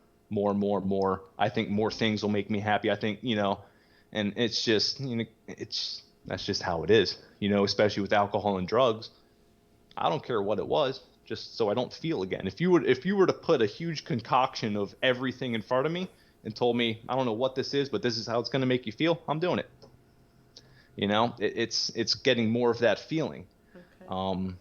I think more things will make me happy. I think, and it's just, that's just how it is, especially with alcohol and drugs. I don't care what it was, just so I don't feel again. If you were to put a huge concoction of everything in front of me and told me, I don't know what this is, but this is how it's going to make you feel, I'm doing it. It's getting more of that feeling. Okay.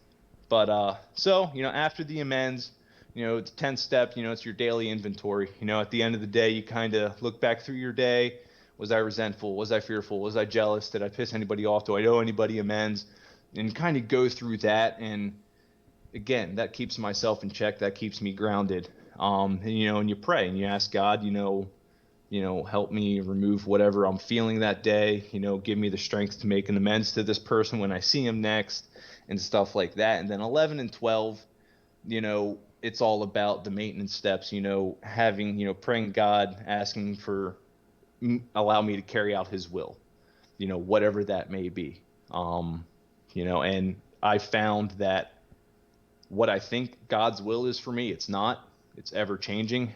So, after the amends, the 10 step, it's your daily inventory. At the end of the day, you kind of look back through your day. Was I resentful? Was I fearful? Was I jealous? Did I piss anybody off? Do I owe anybody amends? And kind of go through that. And again, that keeps myself in check. That keeps me grounded. And you pray and you ask God, help me remove whatever I'm feeling that day, give me the strength to make an amends to this person when I see him next and stuff like that. And then 11 and 12, it's all about the maintenance steps, having, praying God, asking for, allow me to carry out his will, whatever that may be. And I found that what I think God's will is for me, it's not. It's ever changing.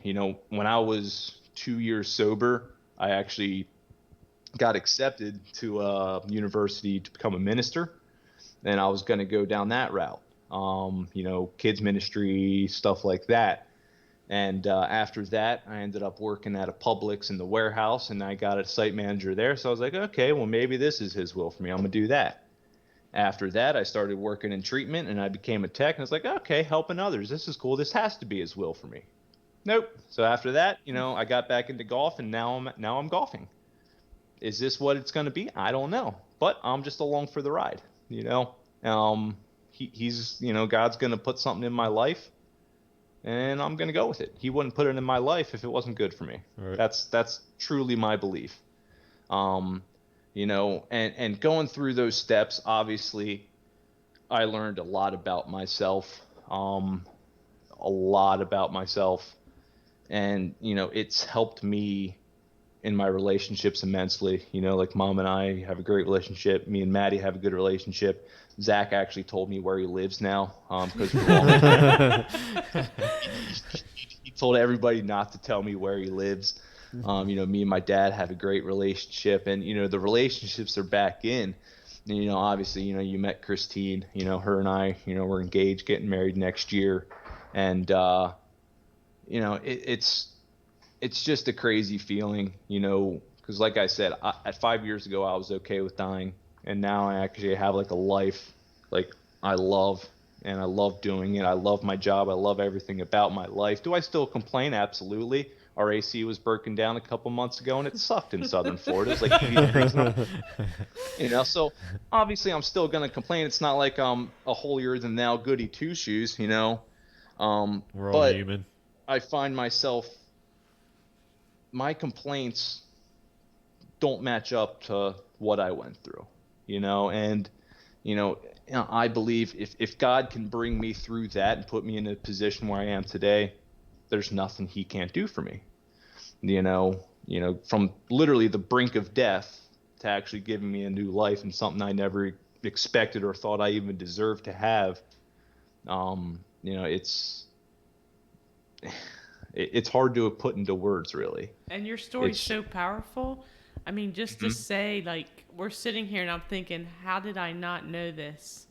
When I was 2 years sober, I actually got accepted to a university to become a minister, and I was going to go down that route. Kids ministry, stuff like that. And after that, I ended up working at a Publix in the warehouse, and I got a site manager there. So I was like, okay, well, maybe this is his will for me. I'm going to do that. After that, I started working in treatment, and I became a tech. And I was like, okay, helping others. This is cool. This has to be his will for me. Nope. So after that, I got back into golf, and now I'm golfing. Is this what it's going to be? I don't know, but I'm just along for the ride. He's God's going to put something in my life, and I'm going to go with it. He wouldn't put it in my life if it wasn't good for me. Right. That's truly my belief. And going through those steps, obviously, I learned a lot about myself. And it's helped me in my relationships immensely. Like Mom and I have a great relationship. Me and Maddie have a good relationship. Zach actually told me where he lives now, because he told everybody not to tell me where he lives. Me and my dad have a great relationship, and the relationships are back in. And, obviously, you met Christine. Her and I, we're engaged, getting married next year, and it's just a crazy feeling, because like I said, at 5 years ago, I was okay with dying, and now I actually have like a life, like I love, and I love doing it. I love my job. I love everything about my life. Do I still complain? Absolutely. Our AC was broken down a couple months ago, and it sucked in Southern Florida. It was like 80 degrees. So obviously I'm still going to complain. It's not like I'm a holier than thou goody two shoes, We're all but human. I find myself, my complaints don't match up to what I went through, and, I believe if God can bring me through that and put me in a position where I am today, there's nothing he can't do for me, from literally the brink of death to actually giving me a new life and something I never expected or thought I even deserved to have. It's hard to put into words, really. And your story's so powerful. I mean, just to say, like, we're sitting here and I'm thinking, how did I not know this?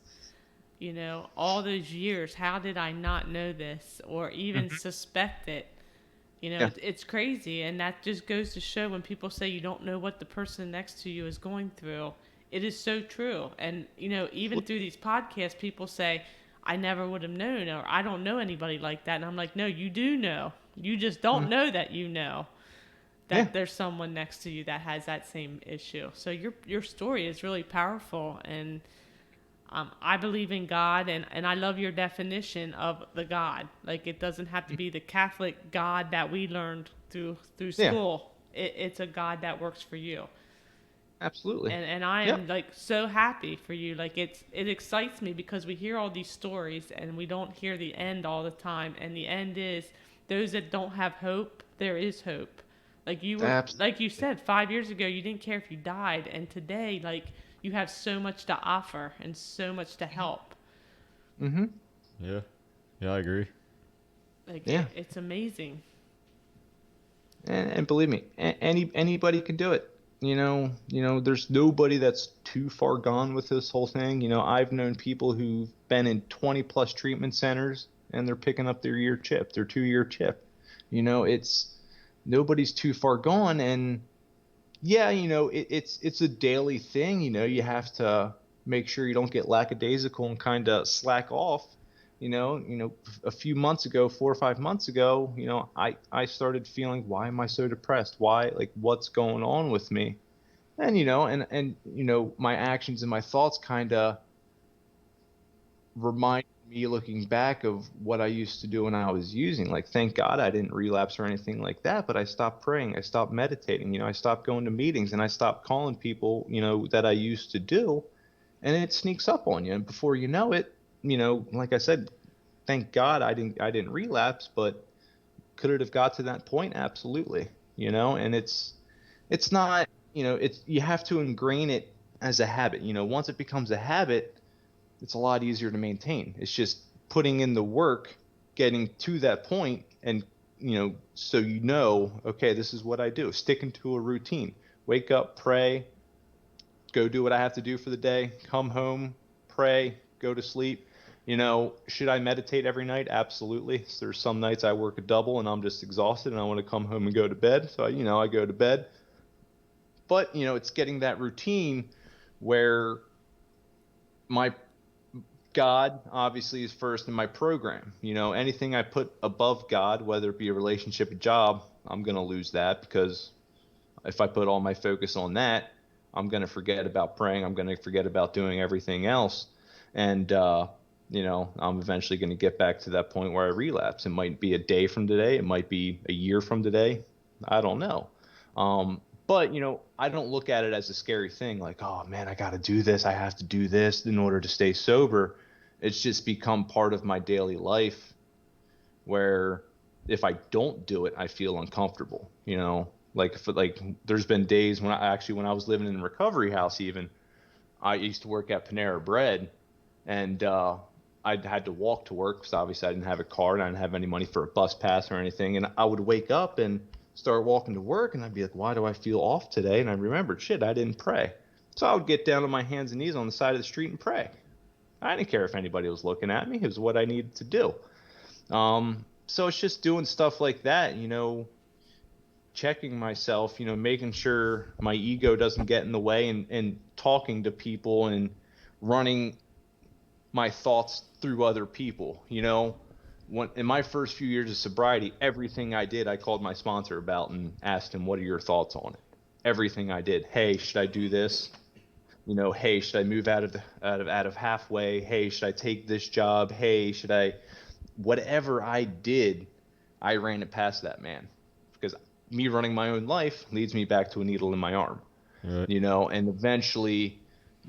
All those years, how did I not know this or even suspect it? Yeah. It's crazy. And that just goes to show when people say you don't know what the person next to you is going through. It is so true. And, even through these podcasts, people say, I never would have known, or I don't know anybody like that. And I'm like, no, you do know. You just don't know that that there's someone next to you that has that same issue. So your story is really powerful, and I believe in God, and I love your definition of the God. Like, it doesn't have to be the Catholic God that we learned through school. It's a God that works for you. Absolutely. And I am like so happy for you. Like, it excites me because we hear all these stories and we don't hear the end all the time. And the end is those that don't have hope, there is hope. Like like you said, 5 years ago, you didn't care if you died. And today, like, you have so much to offer and so much to help. Mm-hmm. Yeah. Yeah, I agree. Like, it's amazing. And believe me, anybody can do it. There's nobody that's too far gone with this whole thing. I've known people who've been in 20 plus treatment centers and they're picking up their 2-year chip. It's nobody's too far gone. And, Yeah, it's a daily thing. You have to make sure you don't get lackadaisical and kind of slack off. A few months ago, 4 or 5 months ago, I started feeling, why am I so depressed? Why, like, what's going on with me? And my actions and my thoughts kind of remind me, looking back, of what I used to do when I was using. Like, thank God I didn't relapse or anything like that, but I stopped praying, I stopped meditating, I stopped going to meetings, and I stopped calling people, that I used to do, and it sneaks up on you, and before you know it, like I said, thank God I didn't relapse, but could it have got to that point? Absolutely. And it's not, it's, you have to ingrain it as a habit. Once it becomes a habit, it's a lot easier to maintain. It's just putting in the work, getting to that point, and so okay, this is what I do. Sticking to a routine. Wake up, pray, go do what I have to do for the day, come home, pray, go to sleep. Should I meditate every night? Absolutely. So there's some nights I work a double and I'm just exhausted and I want to come home and go to bed. So I go to bed. But it's getting that routine where my God obviously is first in my program. Anything I put above God, whether it be a relationship, a job, I'm going to lose that, because if I put all my focus on that, I'm going to forget about praying. I'm going to forget about doing everything else. And, I'm eventually going to get back to that point where I relapse. It might be a day from today. It might be a year from today. I don't know. But, I don't look at it as a scary thing, like, oh man, I got to do this. I have to do this in order to stay sober. It's just become part of my daily life, where if I don't do it, I feel uncomfortable. Like there's been days when when I was living in a recovery house, even I used to work at Panera Bread, and I'd had to walk to work because obviously I didn't have a car and I didn't have any money for a bus pass or anything. And I would wake up and start walking to work, and I'd be like, why do I feel off today? And I remembered, shit, I didn't pray. So I would get down on my hands and knees on the side of the street and pray. I didn't care if anybody was looking at me. It was what I needed to do. So it's just doing stuff like that, checking myself, making sure my ego doesn't get in the way, and talking to people and running my thoughts through other people. When in my first few years of sobriety, everything I did, I called my sponsor about and asked him, what are your thoughts on it? Everything I did. Hey, should I do this? Hey, should I move out of halfway? Hey, should I take this job? Hey, should I, whatever I did, I ran it past that man, because me running my own life leads me back to a needle in my arm. Right. And eventually,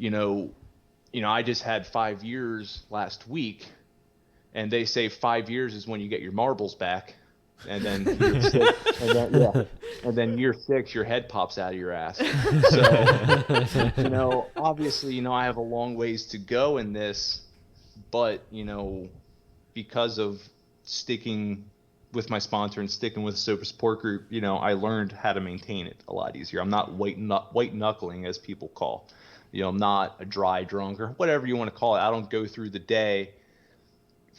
I just had 5 years last week, and they say 5 years is when you get your marbles back, and then year six, and then year 6, your head pops out of your ass. So, obviously, I have a long ways to go in this, but because of sticking with my sponsor and sticking with the sober support group, I learned how to maintain it a lot easier. I'm not white knuckling, as people call. I'm not a dry drunk, or whatever you want to call it. I don't go through the day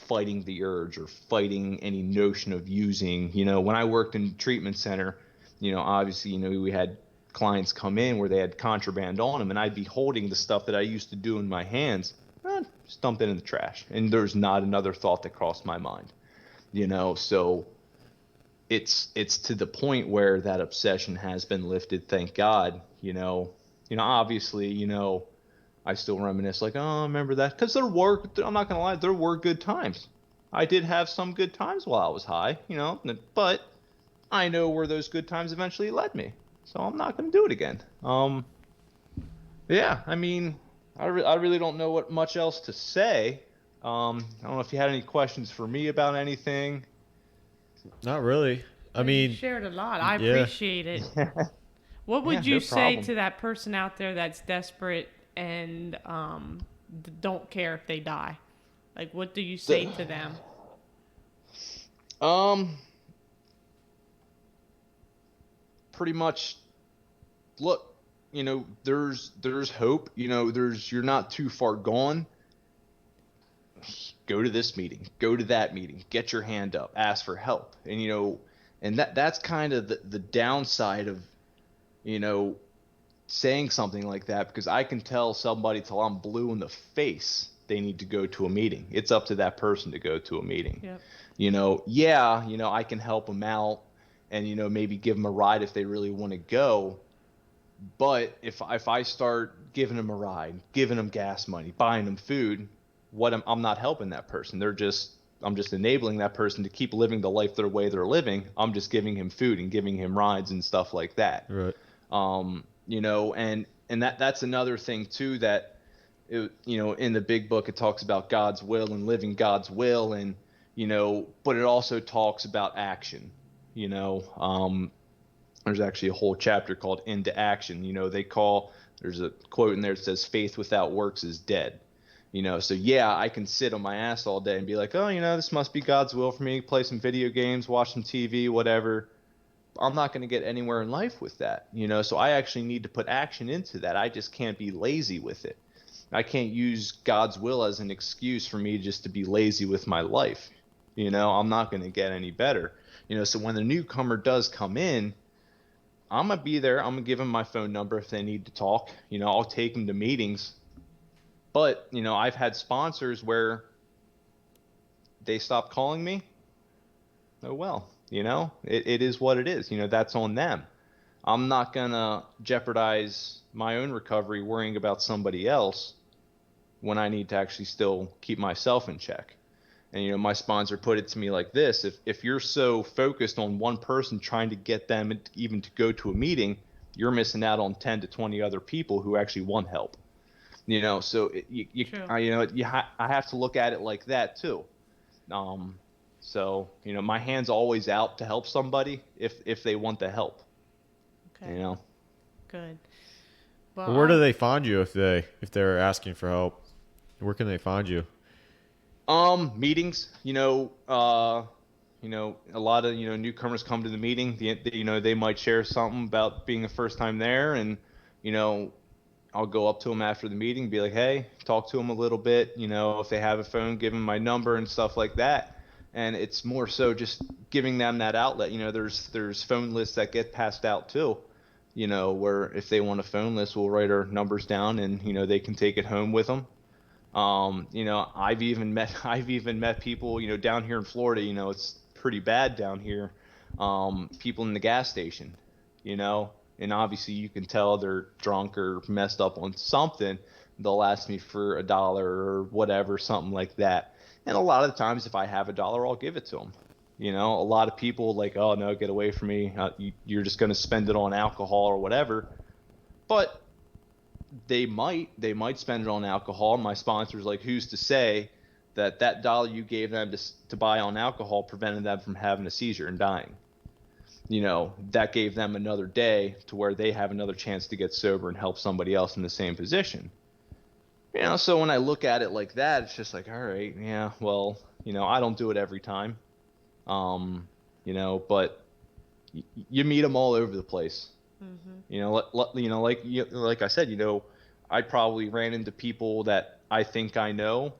fighting the urge or fighting any notion of using. When I worked in treatment center, obviously, we had clients come in where they had contraband on them, and I'd be holding the stuff that I used to do in my hands, just dump it in the trash, and there's not another thought that crossed my mind. So it's to the point where that obsession has been lifted, thank God. Obviously, I still reminisce, like, oh, remember that? Because I'm not going to lie, there were good times. I did have some good times while I was high, but I know where those good times eventually led me. So I'm not going to do it again. Yeah, I mean, I really don't know what much else to say. I don't know if you had any questions for me about anything. Not really. I mean, you shared a lot. I yeah. appreciate it. What would Yeah, you no say problem. to that person out there that's desperate and don't care if they die? Like, what do you say to them? Pretty much, look, there's hope. You're not too far gone. Go to this meeting, go to that meeting, get your hand up, ask for help. And that's kind of the downside of saying something like that, because I can tell somebody till I'm blue in the face they need to go to a meeting. It's up to that person to go to a meeting. Yep. I can help them out and, maybe give them a ride if they really want to go. But if I start giving them a ride, giving them gas money, buying them food, I'm not helping that person. I'm just enabling that person to keep living the life their way they're living. I'm just giving him food and giving him rides and stuff like that. Right. And that's another thing too, that in the big book it talks about God's will and living God's will, and but it also talks about action. There's actually a whole chapter called Into Action. There's a quote in there that says faith without works is dead. So yeah, I can sit on my ass all day and be like, oh, this must be God's will for me, play some video games, watch some TV, whatever. I'm not going to get anywhere in life with that. So I actually need to put action into that. I just can't be lazy with it. I can't use God's will as an excuse for me just to be lazy with my life. I'm not going to get any better. So when the newcomer does come in, I'm going to be there. I'm going to give them my phone number if they need to talk. I'll take them to meetings. But, I've had sponsors where they stopped calling me. Oh, well, it is what it is. That's on them. I'm not going to jeopardize my own recovery worrying about somebody else when I need to actually still keep myself in check. And, my sponsor put it to me like this: if you're so focused on one person trying to get them even to go to a meeting, you're missing out on 10 to 20 other people who actually want help. So I have to look at it like that too. So, my hand's always out to help somebody if they want the help. Okay. Good. Well, where do they find you if they're asking for help? Where can they find you? Meetings, a lot of, newcomers come to the meeting, they might share something about being the first time there, and, I'll go up to them after the meeting, be like, hey, talk to them a little bit, if they have a phone, give them my number and stuff like that. And it's more so just giving them that outlet. There's phone lists that get passed out too, where if they want a phone list, we'll write our numbers down and, they can take it home with them. I've even met people, down here in Florida, it's pretty bad down here. People in the gas station, and obviously you can tell they're drunk or messed up on something. They'll ask me for $1 or whatever, something like that. And a lot of the times if I have $1, I'll give it to them. A lot of people like, oh no, get away from me. You're just going to spend it on alcohol or whatever. But they might spend it on alcohol. My sponsor's like, who's to say that $1 you gave them to buy on alcohol prevented them from having a seizure and dying? That gave them another day to where they have another chance to get sober and help somebody else in the same position. So when I look at it like that, it's just like, all right, yeah, well, I don't do it every time. But you meet them all over the place. Mm-hmm. Like I said, I probably ran into people that I think I know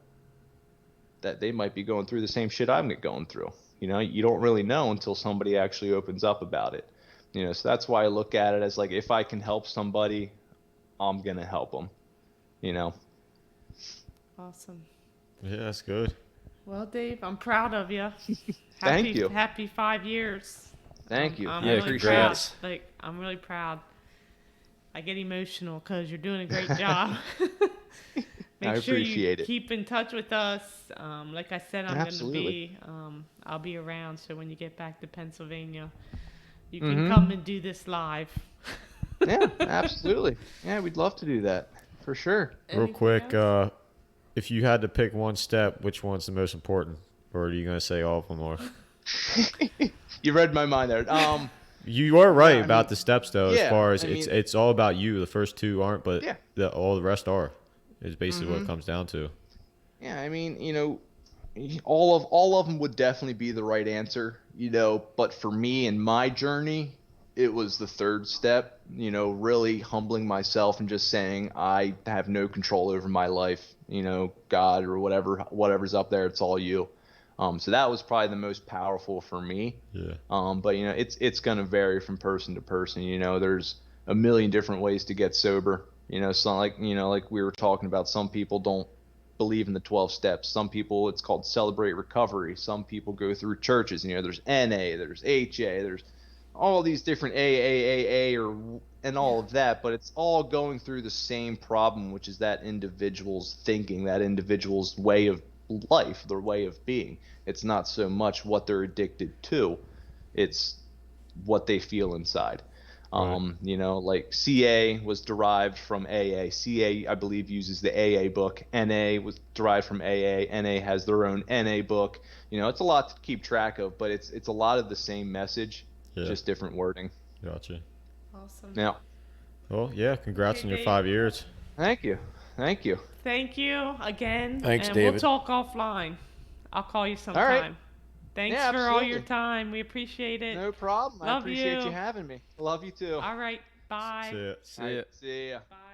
that they might be going through the same shit I'm going through. You don't really know until somebody actually opens up about it. So that's why I look at it as like, if I can help somebody, I'm going to help them, Awesome. Yeah, that's good. Well, Dave, I'm proud of you. Thank you. Happy 5 years. Thank you. I'm Yeah, really congrats. proud. I'm really proud. I get emotional because you're doing a great job. I appreciate it. Keep in touch with us. Like I said, I'm going to Absolutely. I'll be around. So when you get back to Pennsylvania, you can come and do this live. Yeah, absolutely. Yeah, we'd love to do that for sure. Real quick, if you had to pick one step, which one's the most important? Or are you going to say all of them are? You read my mind there. You are right about the steps, though, yeah, as far as it's all about you. The first two aren't, but yeah. all the rest are, is basically what it comes down to. Yeah, all of them would definitely be the right answer, but for me in my journey, it was the third step, really humbling myself and just saying I have no control over my life, God or whatever's up there, it's all you. So that was probably the most powerful for me. Yeah. But it's going to vary from person to person. There's a million different ways to get sober. It's not like, like we were talking about, some people don't believe in the 12 steps. Some people, it's called Celebrate Recovery. Some people go through churches. There's NA, there's HA, there's all these different AAAA and all of that, but it's all going through the same problem, which is that individual's thinking, that individual's way of life, their way of being. It's not so much what they're addicted to, it's what they feel inside. Right. Like CA was derived from AA. CA, I believe, uses the AA book. NA was derived from AA. NA has their own NA book. It's a lot to keep track of, but it's a lot of the same message, just different wording. Gotcha. Awesome. Now, well, yeah, congrats on your 5 years. Thank you. Thank you again. Thanks, and David. We'll talk offline. I'll call you sometime. All right. Thanks Yeah, for all your absolutely. time. We appreciate it. No problem. I Love appreciate you. you having me. Love you too. All right. Bye. See ya. All right, see ya. Bye.